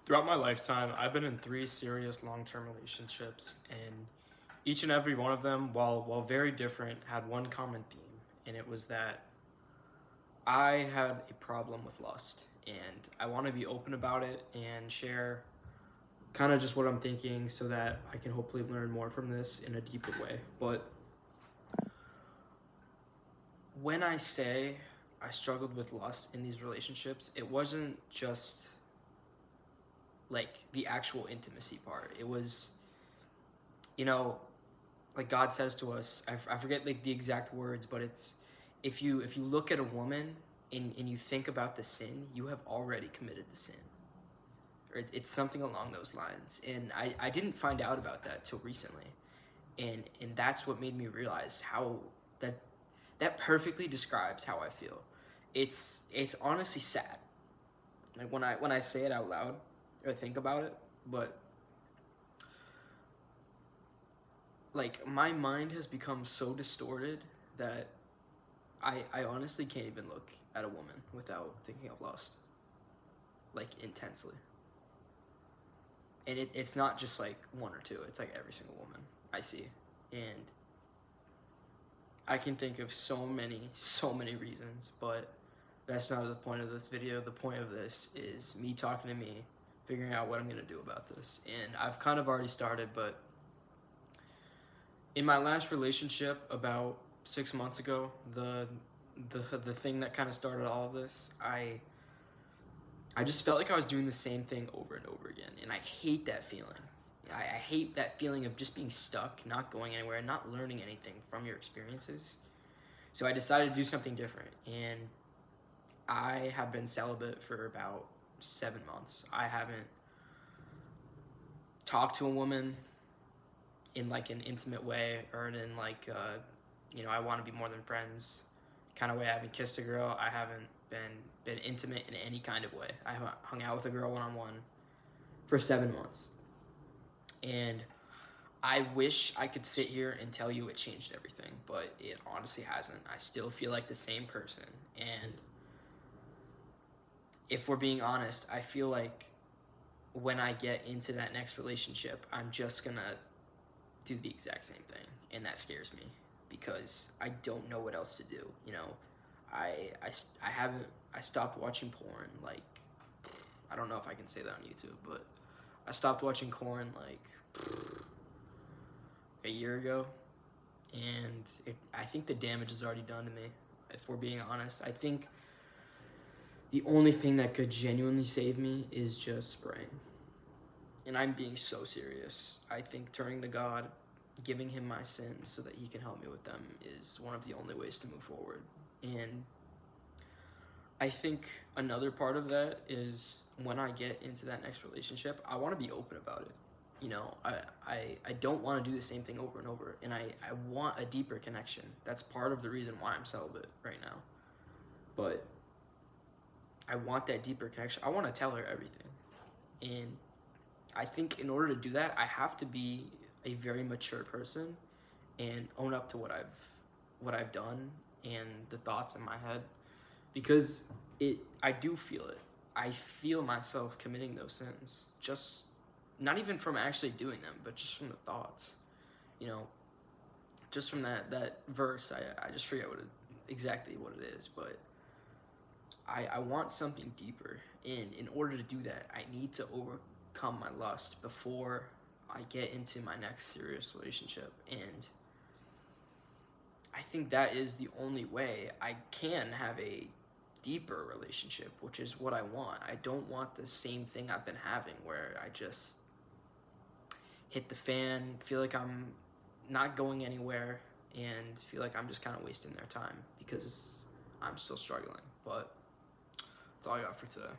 Throughout my lifetime, I've been in 3 serious long-term relationships, and each and every one of them, while very different, had one common theme, and it was that I had a problem with lust, and I want to be open about it and share kind of just what I'm thinking so that I can hopefully learn more from this in a deeper way. But when I say I struggled with lust in these relationships, it wasn't just like the actual intimacy part. It was, you know, like God says to us, I forget like the exact words, but it's if you look at a woman and you think about the sin, you have already committed the sin. Or it's something along those lines. And I didn't find out about that till recently. And that's what made me realize how that that perfectly describes how I feel. It's honestly sad. Like when I say it out loud or think about it, but like my mind has become so distorted that I honestly can't even look at a woman without thinking of lust, like intensely. And it's not just like one or two, it's like every single woman I see. And I can think of so many reasons, but that's not the point of this video. The point of this is me talking to me, figuring out what I'm gonna do about this. And I've kind of already started, but in my last relationship about 6 months ago, the thing that kind of started all of this, I just felt like I was doing the same thing over and over again, and I hate that feeling. I hate that feeling of just being stuck, not going anywhere, and not learning anything from your experiences. So I decided to do something different, and I have been celibate for about 7 months. I haven't talked to a woman in like an intimate way or in like I want to be more than friends kind of way. I haven't kissed a girl. I haven't been intimate in any kind of way. I haven't hung out with a girl one on one for 7 months, and I wish I could sit here and tell you it changed everything, but it honestly hasn't. I still feel like the same person, and if we're being honest, I feel like when I get into that next relationship, I'm just gonna do the exact same thing, and that scares me because I don't know what else to do. I haven't. I stopped watching porn. Like, I don't know if I can say that on YouTube, but I stopped watching porn like a year ago, and I think the damage is already done to me. If we're being honest, I think the only thing that could genuinely save me is just praying. And I'm being so serious. I think turning to God, giving him my sins so that he can help me with them is one of the only ways to move forward. And I think another part of that is when I get into that next relationship, I want to be open about it. I don't want to do the same thing over and over, and I want a deeper connection. That's part of the reason why I'm celibate right now. But I want that deeper connection. I want to tell her everything. And I think in order to do that, I have to be a very mature person and own up to what I've done and the thoughts in my head, because I do feel it. I feel myself committing those sins, just not even from actually doing them, but just from the thoughts. You know, just from that verse. I just forget exactly what it is, but I want something deeper. And in order to do that, I need to overcome my lust before I get into my next serious relationship. And I think that is the only way I can have a deeper relationship, which is what I want. I don't want the same thing I've been having where I just hit the fan, feel like I'm not going anywhere, and feel like I'm just kind of wasting their time because I'm still struggling. But that's all I got for today.